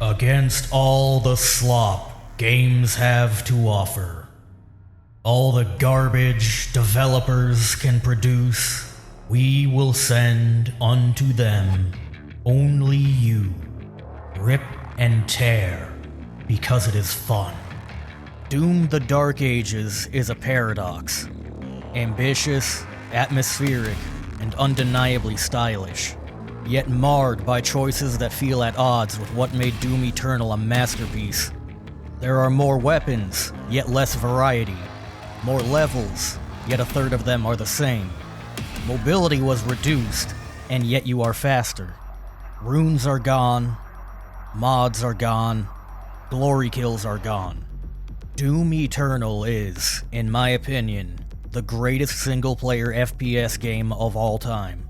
Against all the slop games have to offer, all the garbage developers can produce, we will send unto them only you. Rip and tear, because it is fun. Doom the Dark Ages is a paradox. Ambitious, atmospheric, and undeniably stylish, yet marred by choices that feel at odds with what made Doom Eternal a masterpiece. There are more weapons, yet less variety. More levels, yet a third of them are the same. Mobility was reduced, and yet you are faster. Runes are gone, mods are gone, glory kills are gone. Doom Eternal is, in my opinion, the greatest single-player FPS game of all time.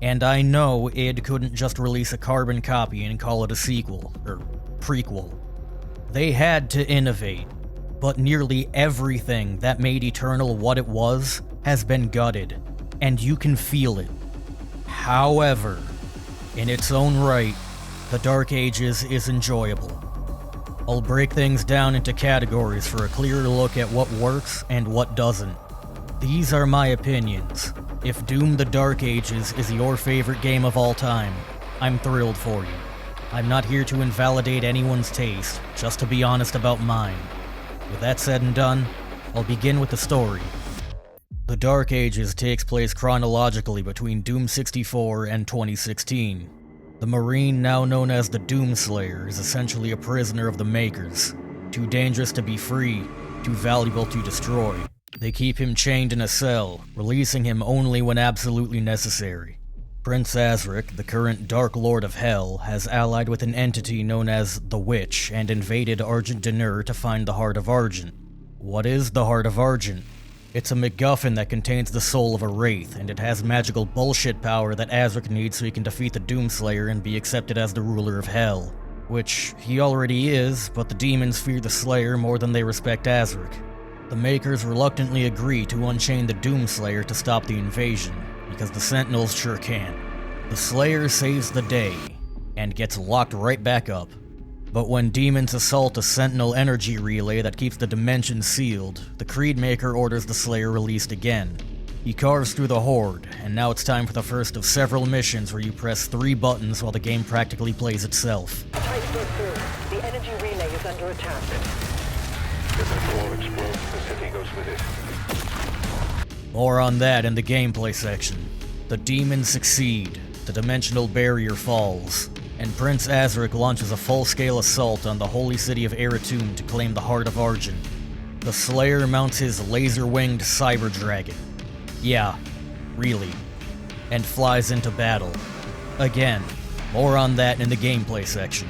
And I know id couldn't just release a carbon copy and call it a sequel, or prequel. They had to innovate, but nearly everything that made Eternal what it was has been gutted, and you can feel it. However, in its own right, The Dark Ages is enjoyable. I'll break things down into categories for a clearer look at what works and what doesn't. These are my opinions. If Doom the Dark Ages is your favorite game of all time, I'm thrilled for you. I'm not here to invalidate anyone's taste, just to be honest about mine. With that said and done, I'll begin with the story. The Dark Ages takes place chronologically between Doom 64 and 2016. The Marine, now known as the Doomslayer, is essentially a prisoner of the Makers. Too dangerous to be free, too valuable to destroy. They keep him chained in a cell, releasing him only when absolutely necessary. Prince Azric, the current Dark Lord of Hell, has allied with an entity known as the Witch and invaded Argent D'Nur to find the Heart of Argent. What is the Heart of Argent? It's a MacGuffin that contains the soul of a wraith, and it has magical bullshit power that Azric needs so he can defeat the Doomslayer and be accepted as the ruler of Hell. Which he already is, but the demons fear the Slayer more than they respect Azric. The Makers reluctantly agree to unchain the Doomslayer to stop the invasion, because the Sentinels sure can't. The Slayer saves the day, and gets locked right back up. But when demons assault a Sentinel energy relay that keeps the dimension sealed, the Creedmaker orders the Slayer released again. He carves through the Horde, and now it's time for the first of several missions where you press 3 buttons while the game practically plays itself. The energy relay is under attack. If the core explodes, the city goes with it. More on that in the gameplay section. The demons succeed, the dimensional barrier falls, and Prince Azric launches a full-scale assault on the holy city of Eretum to claim the Heart of Argent. The Slayer mounts his laser-winged cyber dragon. Yeah, really. And flies into battle. Again, more on that in the gameplay section.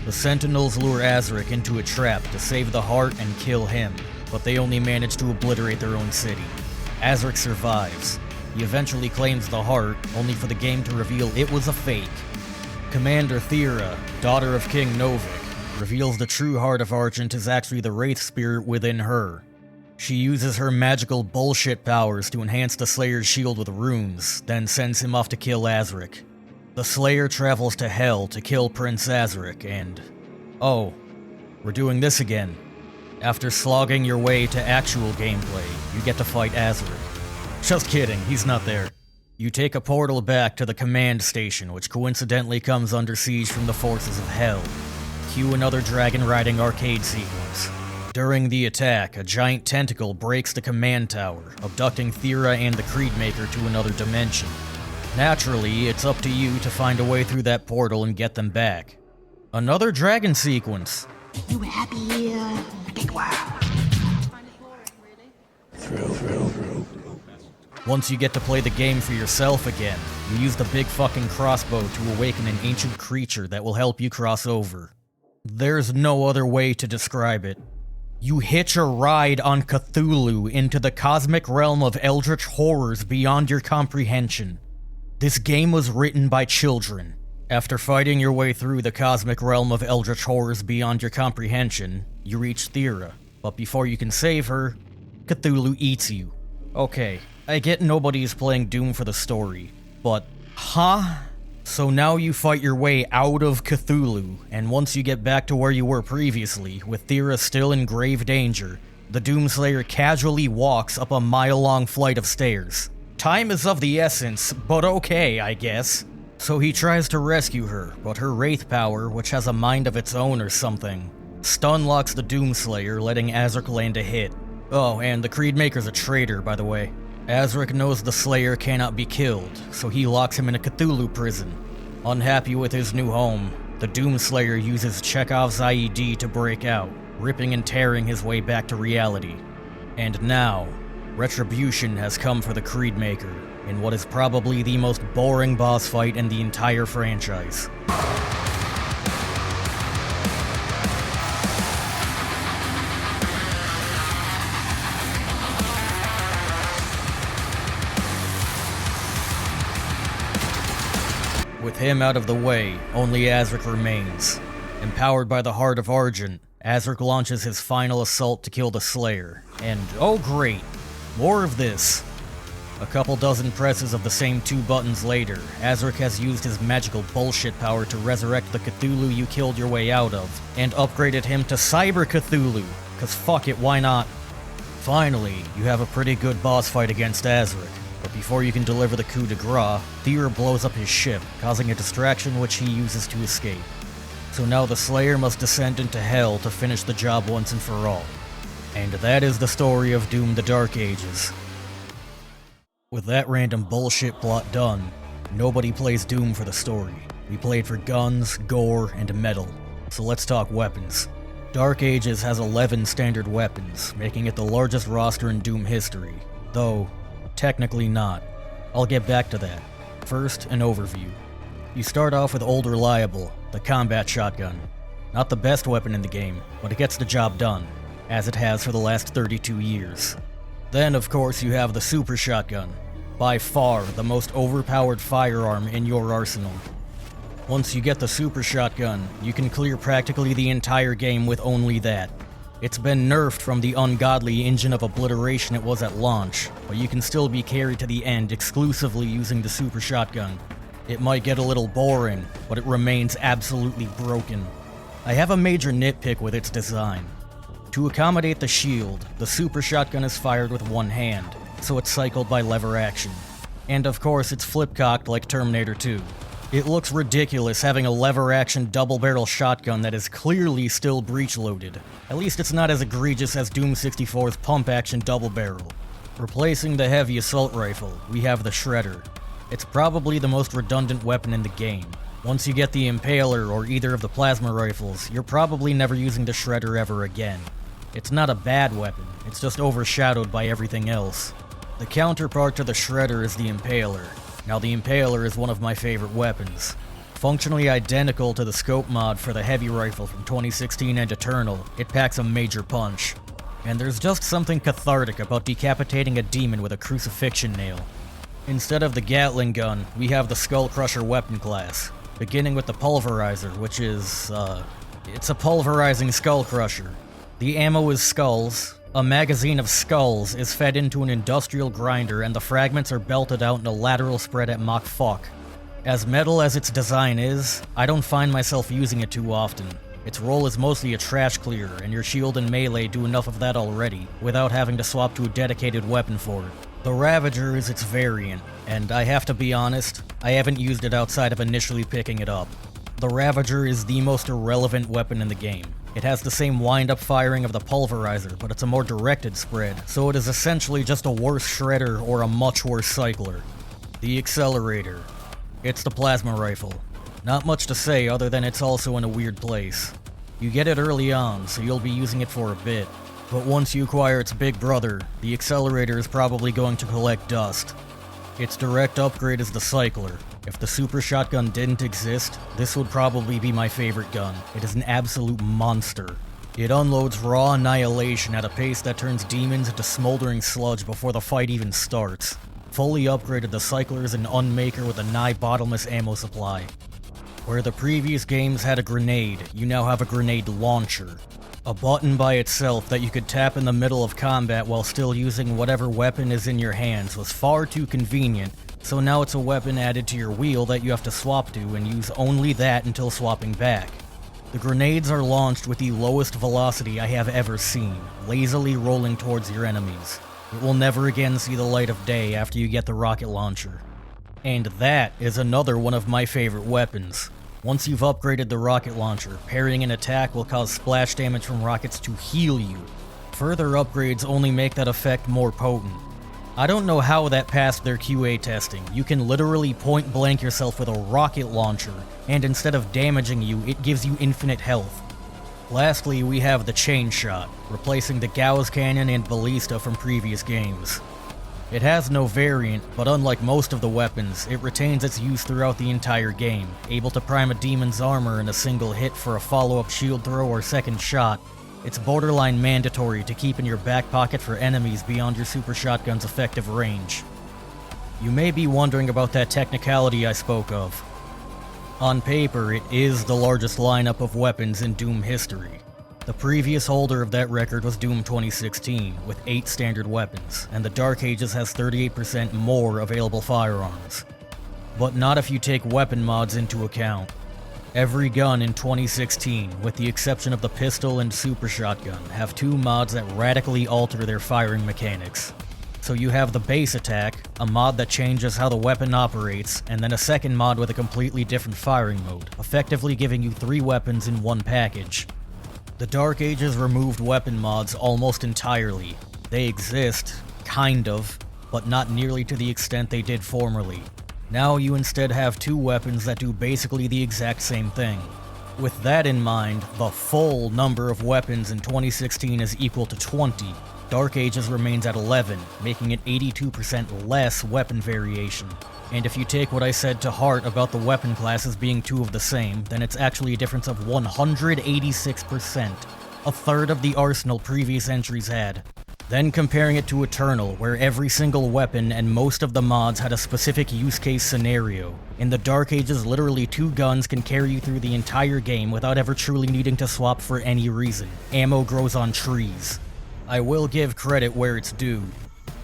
The Sentinels lure Azric into a trap to save the heart and kill him, but they only manage to obliterate their own city. Azric survives. He eventually claims the heart, only for the game to reveal it was a fake. Commander Thera, daughter of King Novik, reveals the true Heart of Argent is actually the Wraith spirit within her. She uses her magical bullshit powers to enhance the Slayer's shield with runes, then sends him off to kill Azric. The Slayer travels to Hell to kill Prince Azric and... oh, we're doing this again. After slogging your way to actual gameplay, you get to fight Azric. Just kidding, he's not there. You take a portal back to the command station, which coincidentally comes under siege from the forces of Hell. Cue another dragon-riding arcade sequence. During the attack, a giant tentacle breaks the command tower, abducting Thera and the Creedmaker to another dimension. Naturally, it's up to you to find a way through that portal and get them back. Another dragon sequence. You happy here? Big wow. Thrill. Once you get to play the game for yourself again, you use the big fucking crossbow to awaken an ancient creature that will help you cross over. There's no other way to describe it. You hitch a ride on Cthulhu into the cosmic realm of eldritch horrors beyond your comprehension. This game was written by children. After fighting your way through the cosmic realm of eldritch horrors beyond your comprehension, you reach Thera, but before you can save her, Cthulhu eats you. Okay, I get nobody's playing Doom for the story, but, huh? So now you fight your way out of Cthulhu, and once you get back to where you were previously, with Thera still in grave danger, the Doomslayer casually walks up a mile-long flight of stairs. Time is of the essence, but okay, I guess. So he tries to rescue her, but her wraith power, which has a mind of its own or something, stun locks the Doomslayer, letting Azric land a hit. Oh, and the Creedmaker's a traitor, by the way. Azric knows the Slayer cannot be killed, so he locks him in a Cthulhu prison. Unhappy with his new home, the Doomslayer uses Chekhov's IED to break out, ripping and tearing his way back to reality. And now, retribution has come for the Creedmaker, in what is probably the most boring boss fight in the entire franchise. With him out of the way, only Azric remains. Empowered by the Heart of Argent, Azric launches his final assault to kill the Slayer. And oh great, more of this. A couple dozen presses of the same two buttons later, Azric has used his magical bullshit power to resurrect the Cthulhu you killed your way out of, and upgraded him to Cyber Cthulhu, cause fuck it, why not? Finally, you have a pretty good boss fight against Azric. But before you can deliver the coup de grace, Thera blows up his ship, causing a distraction which he uses to escape. So now the Slayer must descend into hell to finish the job once and for all. And that is the story of Doom: The Dark Ages. With that random bullshit plot done, nobody plays Doom for the story. We played for guns, gore, and metal. So let's talk weapons. Dark Ages has 11 standard weapons, making it the largest roster in Doom history. Though, technically not. I'll get back to that. First, an overview. You start off with Old Reliable, the combat shotgun. Not the best weapon in the game, but it gets the job done, as it has for the last 32 years. Then, of course, you have the Super Shotgun, by far the most overpowered firearm in your arsenal. Once you get the Super Shotgun, you can clear practically the entire game with only that. It's been nerfed from the ungodly engine of obliteration it was at launch, but you can still be carried to the end exclusively using the Super Shotgun. It might get a little boring, but it remains absolutely broken. I have a major nitpick with its design. To accommodate the shield, the Super Shotgun is fired with one hand, so it's cycled by lever action. And of course, it's flip-cocked like Terminator 2. It looks ridiculous having a lever-action double-barrel shotgun that is clearly still breech-loaded. At least it's not as egregious as Doom 64's pump-action double-barrel. Replacing the heavy assault rifle, we have the Shredder. It's probably the most redundant weapon in the game. Once you get the Impaler or either of the plasma rifles, you're probably never using the Shredder ever again. It's not a bad weapon, it's just overshadowed by everything else. The counterpart to the Shredder is the Impaler. Now the Impaler is one of my favorite weapons. Functionally identical to the scope mod for the heavy rifle from 2016 and Eternal, it packs a major punch. And there's just something cathartic about decapitating a demon with a crucifixion nail. Instead of the Gatling gun, we have the Skull Crusher weapon class, beginning with the Pulverizer, which is, it's a pulverizing Skull Crusher. The ammo is skulls. A magazine of skulls is fed into an industrial grinder and the fragments are belted out in a lateral spread at Mach fuck. As metal as its design is, I don't find myself using it too often. Its role is mostly a trash clearer, and your shield and melee do enough of that already, without having to swap to a dedicated weapon for it. The Ravager is its variant, and I have to be honest, I haven't used it outside of initially picking it up. The Ravager is the most irrelevant weapon in the game. It has the same wind-up firing of the Pulverizer, but it's a more directed spread, so it is essentially just a worse Shredder or a much worse Cycler. The Accelerator. It's the plasma rifle. Not much to say other than it's also in a weird place. You get it early on, so you'll be using it for a bit. But once you acquire its big brother, the Accelerator is probably going to collect dust. Its direct upgrade is the Cycler. If the Super Shotgun didn't exist, this would probably be my favorite gun. It is an absolute monster. It unloads raw annihilation at a pace that turns demons into smoldering sludge before the fight even starts. Fully upgraded, the Cycler is an unmaker with a nigh bottomless ammo supply. Where the previous games had a grenade, you now have a grenade launcher. A button by itself that you could tap in the middle of combat while still using whatever weapon is in your hands was far too convenient, So now it's a weapon added to your wheel that you have to swap to and use only that until swapping back. The grenades are launched with the lowest velocity I have ever seen, lazily rolling towards your enemies. It will never again see the light of day after you get the rocket launcher. And that is another one of my favorite weapons. Once you've upgraded the rocket launcher, parrying an attack will cause splash damage from rockets to heal you. Further upgrades only make that effect more potent. I don't know how that passed their QA testing. You can literally point blank yourself with a rocket launcher, and instead of damaging you, it gives you infinite health. Lastly, we have the chain shot, replacing the Gauss cannon and ballista from previous games. It has no variant, but unlike most of the weapons, it retains its use throughout the entire game, able to prime a demon's armor in a single hit for a follow-up shield throw or second shot. It's borderline mandatory to keep in your back pocket for enemies beyond your super shotgun's effective range. You may be wondering about that technicality I spoke of. On paper, it is the largest lineup of weapons in Doom history. The previous holder of that record was Doom 2016, with 8 standard weapons, and the Dark Ages has 38% more available firearms. But not if you take weapon mods into account. Every gun in 2016, with the exception of the pistol and super shotgun, have 2 mods that radically alter their firing mechanics. So you have the base attack, a mod that changes how the weapon operates, and then a second mod with a completely different firing mode, effectively giving you 3 weapons in one package. The Dark Ages removed weapon mods almost entirely. They exist, kind of, but not nearly to the extent they did formerly. Now you instead have 2 weapons that do basically the exact same thing. With that in mind, the full number of weapons in 2016 is equal to 20. Dark Ages remains at 11, making it 82% less weapon variation. And if you take what I said to heart about the weapon classes being 2 of the same, then it's actually a difference of 186%, a third of the arsenal previous entries had. Then comparing it to Eternal, where every single weapon and most of the mods had a specific use case scenario. In the Dark Ages, literally 2 guns can carry you through the entire game without ever truly needing to swap for any reason. Ammo grows on trees. I will give credit where it's due.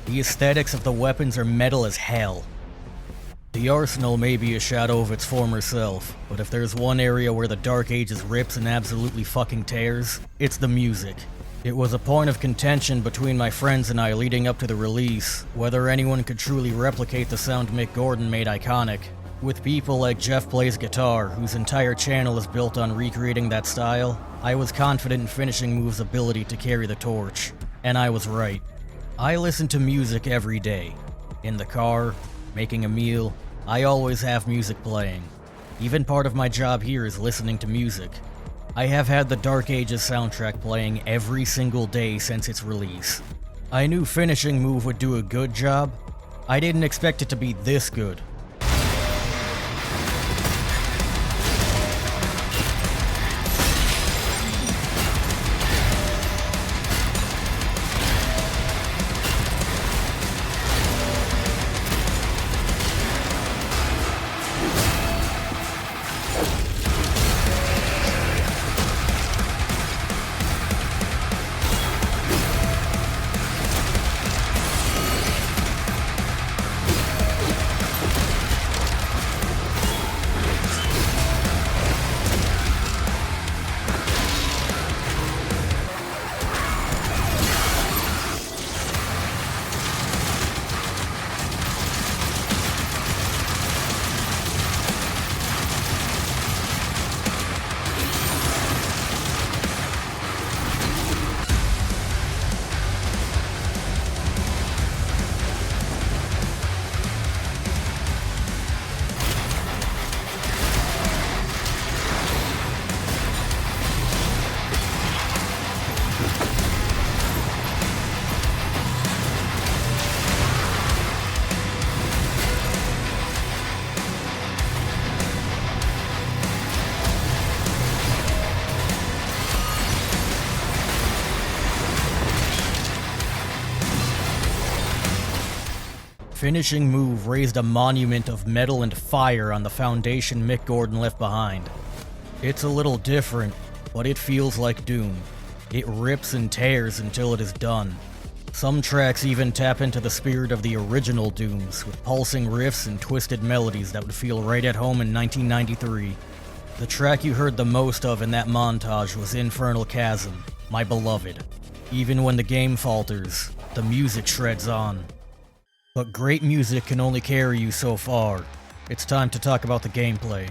The aesthetics of the weapons are metal as hell. The arsenal may be a shadow of its former self, but if there's one area where the Dark Ages rips and absolutely fucking tears, it's the music. It was a point of contention between my friends and I leading up to the release, whether anyone could truly replicate the sound Mick Gordon made iconic. With people like Jeff Plays Guitar, whose entire channel is built on recreating that style, I was confident in Finishing Move's ability to carry the torch. And I was right. I listen to music every day. In the car, making a meal, I always have music playing. Even part of my job here is listening to music. I have had the Dark Ages soundtrack playing every single day since its release. I knew Finishing Move would do a good job. I didn't expect it to be this good. Finishing Move raised a monument of metal and fire on the foundation Mick Gordon left behind. It's a little different, but it feels like Doom. It rips and tears until it is done. Some tracks even tap into the spirit of the original Dooms, with pulsing riffs and twisted melodies that would feel right at home in 1993. The track you heard the most of in that montage was Infernal Chasm, my beloved. Even when the game falters, the music shreds on. But great music can only carry you so far. It's time to talk about the gameplay.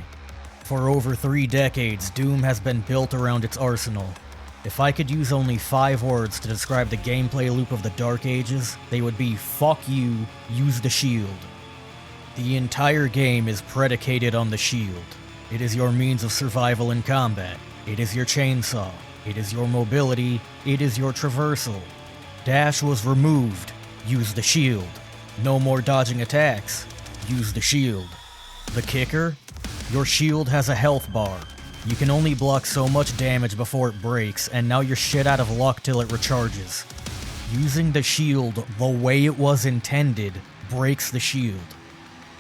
For over 3 decades, Doom has been built around its arsenal. If I could use only 5 words to describe the gameplay loop of the Dark Ages, they would be fuck you, use the shield. The entire game is predicated on the shield. It is your means of survival in combat. It is your chainsaw. It is your mobility. It is your traversal. Dash was removed. Use the shield. No more dodging attacks. Use the shield. The kicker? Your shield has a health bar. You can only block so much damage before it breaks, and now you're shit out of luck till it recharges. Using the shield the way it was intended breaks the shield.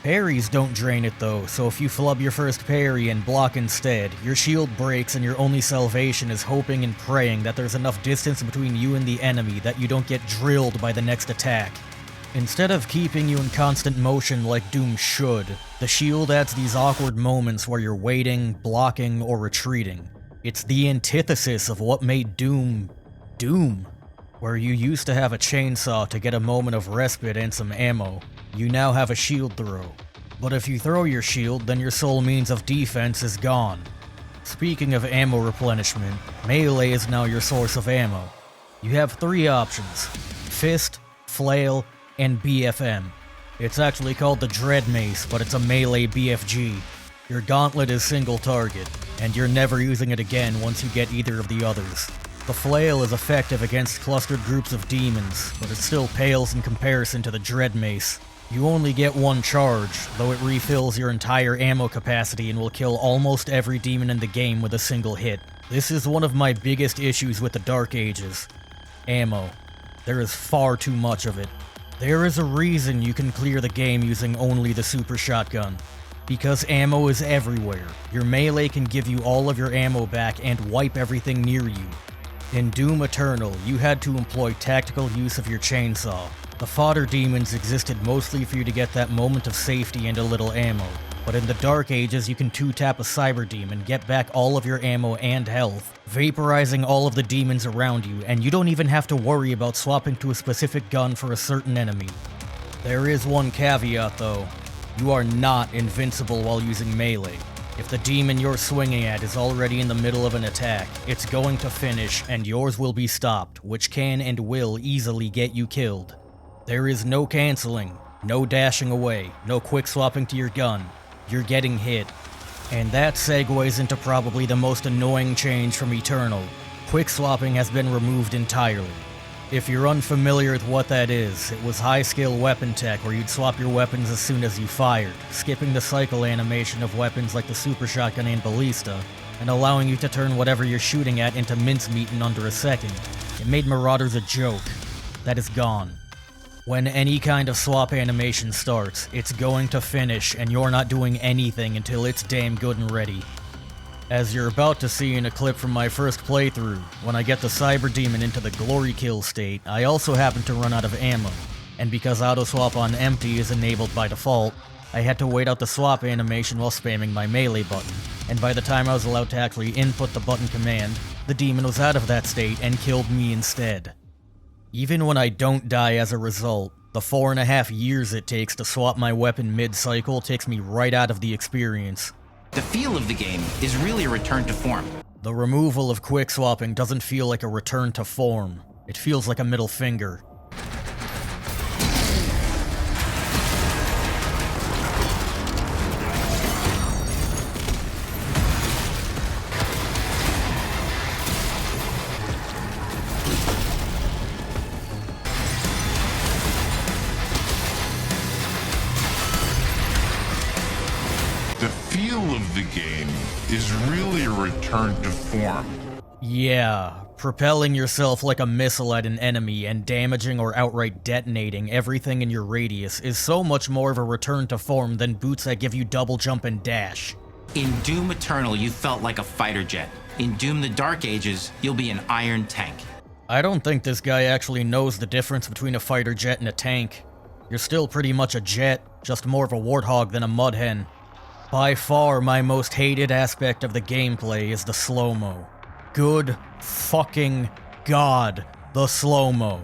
Parries don't drain it though, so if you flub your first parry and block instead, your shield breaks and your only salvation is hoping and praying that there's enough distance between you and the enemy that you don't get drilled by the next attack. Instead of keeping you in constant motion like Doom should, the shield adds these awkward moments where you're waiting, blocking, or retreating. It's the antithesis of what made Doom, Doom. Where you used to have a chainsaw to get a moment of respite and some ammo, you now have a shield throw. But if you throw your shield, then your sole means of defense is gone. Speaking of ammo replenishment, melee is now your source of ammo. You have 3 options: fist, flail, and BFM. It's actually called the Dread Mace, but it's a melee BFG. Your gauntlet is single target, and you're never using it again once you get either of the others. The flail is effective against clustered groups of demons, but it still pales in comparison to the Dread Mace. You only get 1 charge, though it refills your entire ammo capacity and will kill almost every demon in the game with a single hit. This is one of my biggest issues with the Dark Ages. Ammo. There is far too much of it. There is a reason you can clear the game using only the super shotgun. Because ammo is everywhere. Your melee can give you all of your ammo back and wipe everything near you. In Doom Eternal, you had to employ tactical use of your chainsaw. The fodder demons existed mostly for you to get that moment of safety and a little ammo. But in the Dark Ages, you can 2-tap a cyber demon, get back all of your ammo and health, vaporizing all of the demons around you, and you don't even have to worry about swapping to a specific gun for a certain enemy. There is one caveat though. You are not invincible while using melee. If the demon you're swinging at is already in the middle of an attack, it's going to finish and yours will be stopped, which can and will easily get you killed. There is no canceling, no dashing away, no quick swapping to your gun. You're getting hit. And that segues into probably the most annoying change from Eternal. Quick swapping has been removed entirely. If you're unfamiliar with what that is, it was high-skill weapon tech where you'd swap your weapons as soon as you fired, skipping the cycle animation of weapons like the super shotgun and ballista, and allowing you to turn whatever you're shooting at into mincemeat in under a second. It made Marauders a joke. That is gone. When any kind of swap animation starts, it's going to finish and you're not doing anything until it's damn good and ready. As you're about to see in a clip from my first playthrough, when I get the Cyber Demon into the Glory Kill state, I also happen to run out of ammo, and because auto swap on empty is enabled by default, I had to wait out the swap animation while spamming my melee button, and by the time I was allowed to actually input the button command, the demon was out of that state and killed me instead. Even when I don't die as a result, the 4.5 years it takes to swap my weapon mid-cycle takes me right out of the experience. The feel of the game is really a return to form. The removal of quick swapping doesn't feel like a return to form. It feels like a middle finger. The feel of the game is really a return to form. Yeah, propelling yourself like a missile at an enemy and damaging or outright detonating everything in your radius is so much more of a return to form than boots that give you double jump and dash. In Doom Eternal, you felt like a fighter jet. In Doom the Dark Ages, you'll be an iron tank. I don't think this guy actually knows the difference between a fighter jet and a tank. You're still pretty much a jet, just more of a warthog than a mudhen. By far, my most hated aspect of the gameplay is the slow-mo. Good fucking God, the slow-mo.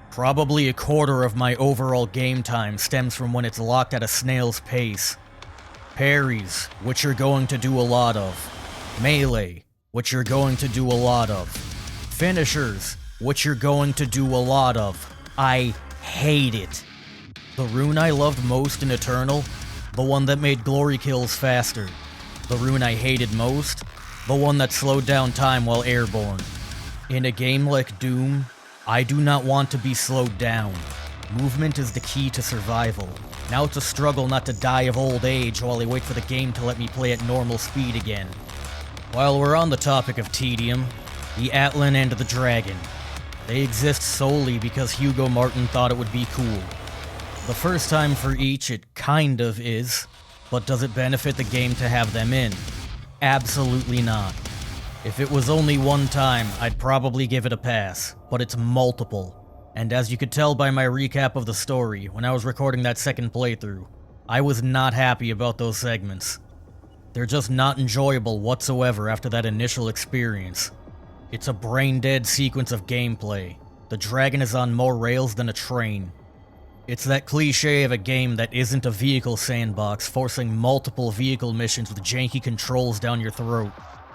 Probably a quarter of my overall game time stems from when it's locked at a snail's pace. Parries, which you're going to do a lot of. Melee, which you're going to do a lot of. Finishers, which you're going to do a lot of. I hate it. The rune I loved most in Eternal, the one that made glory kills faster. The rune I hated most, the one that slowed down time while airborne. In a game like Doom, I do not want to be slowed down. Movement is the key to survival. Now it's a struggle not to die of old age while I wait for the game to let me play at normal speed again. While we're on the topic of tedium, the Atlan and the Dragon. They exist solely because Hugo Martin thought it would be cool. The first time for each it kind of is, but does it benefit the game to have them in? Absolutely not. If it was only one time, I'd probably give it a pass, but it's multiple. And as you could tell by my recap of the story, when I was recording that second playthrough, I was not happy about those segments. They're just not enjoyable whatsoever after that initial experience. It's a brain-dead sequence of gameplay. The dragon is on more rails than a train. It's that cliche of a game that isn't a vehicle sandbox, forcing multiple vehicle missions with janky controls down your throat.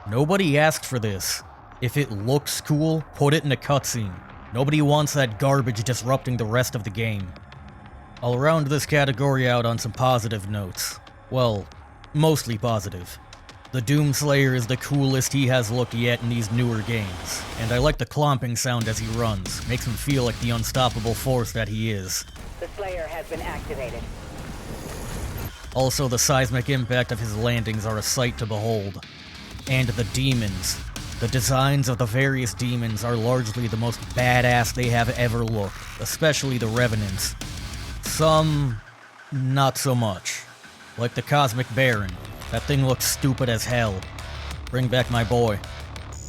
Nobody asked for this. If it looks cool, put it in a cutscene. Nobody wants that garbage disrupting the rest of the game. I'll round this category out on some positive notes. Well, mostly positive. The Doomslayer is the coolest he has looked yet in these newer games, and I like the clomping sound as he runs. Makes him feel like the unstoppable force that he is. The Slayer has been activated. Also, the seismic impact of his landings are a sight to behold. And the demons. The designs of the various demons are largely the most badass they have ever looked, especially the Revenants. Some, not so much. Like the Cosmic Baron. That thing looks stupid as hell. Bring back my boy.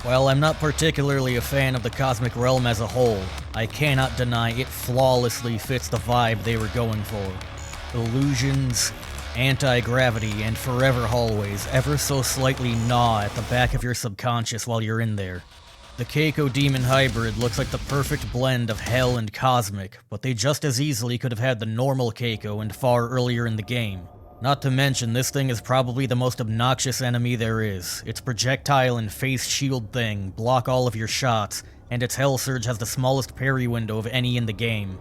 While I'm not particularly a fan of the Cosmic Realm as a whole, I cannot deny it flawlessly fits the vibe they were going for. Illusions, anti-gravity, and forever hallways ever so slightly gnaw at the back of your subconscious while you're in there. The Keiko Demon Hybrid looks like the perfect blend of hell and cosmic, but they just as easily could have had the normal Keiko and far earlier in the game. Not to mention, this thing is probably the most obnoxious enemy there is. Its projectile and face shield thing block all of your shots, and its Hell Surge has the smallest parry window of any in the game.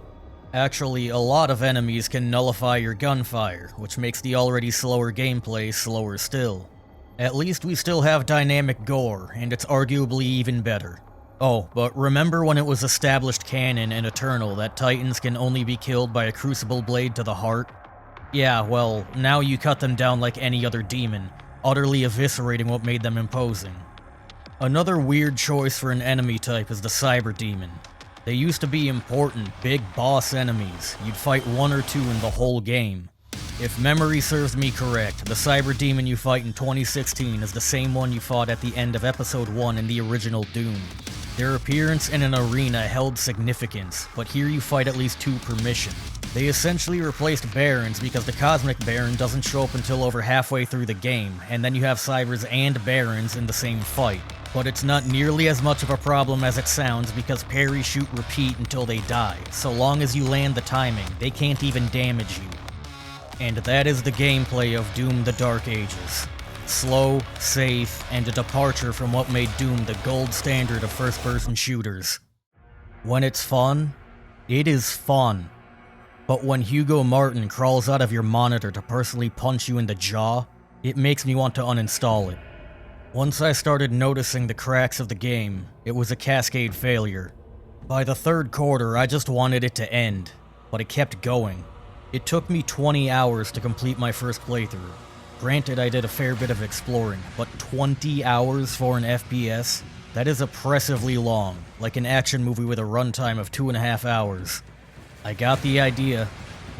Actually, a lot of enemies can nullify your gunfire, which makes the already slower gameplay slower still. At least we still have dynamic gore, and it's arguably even better. Oh, but remember when it was established canon in Eternal that Titans can only be killed by a crucible blade to the heart? Yeah, well, now you cut them down like any other demon, utterly eviscerating what made them imposing. Another weird choice for an enemy type is the Cyber Demon. They used to be important, big boss enemies. You'd fight one or two in the whole game. If memory serves me correct, the Cyber Demon you fight in 2016 is the same one you fought at the end of Episode 1 in the original Doom. Their appearance in an arena held significance, but here you fight at least two per mission. They essentially replaced Barons because the Cosmic Baron doesn't show up until over halfway through the game, and then you have Cybers and Barons in the same fight. But it's not nearly as much of a problem as it sounds because parry, shoot, repeat until they die. So long as you land the timing, they can't even damage you. And that is the gameplay of Doom: The Dark Ages. Slow, safe, and a departure from what made Doom the gold standard of first-person shooters. When it's fun, it is fun. But when Hugo Martin crawls out of your monitor to personally punch you in the jaw, it makes me want to uninstall it. Once I started noticing the cracks of the game, it was a cascade failure. By the third quarter, I just wanted it to end, but it kept going. It took me 20 hours to complete my first playthrough. Granted, I did a fair bit of exploring, but 20 hours for an FPS? That is oppressively long, like an action movie with a runtime of 2.5 hours. I got the idea.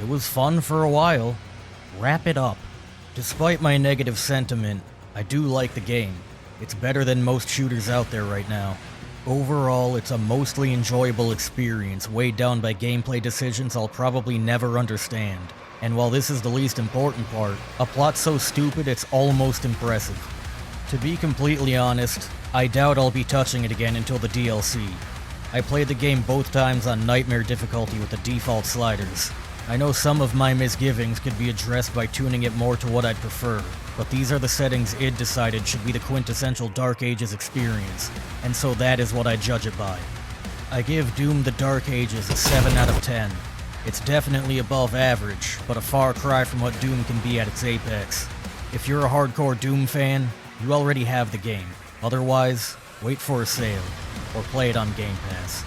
It was fun for a while. Wrap it up. Despite my negative sentiment, I do like the game. It's better than most shooters out there right now. Overall, it's a mostly enjoyable experience weighed down by gameplay decisions I'll probably never understand. And while this is the least important part, a plot so stupid it's almost impressive. To be completely honest, I doubt I'll be touching it again until the DLC. I played the game both times on Nightmare difficulty with the default sliders. I know some of my misgivings could be addressed by tuning it more to what I'd prefer, but these are the settings id decided should be the quintessential Dark Ages experience, and so that is what I judge it by. I give Doom the Dark Ages a 7 out of 10. It's definitely above average, but a far cry from what Doom can be at its apex. If you're a hardcore Doom fan, you already have the game. Otherwise, wait for a sale, or play it on Game Pass.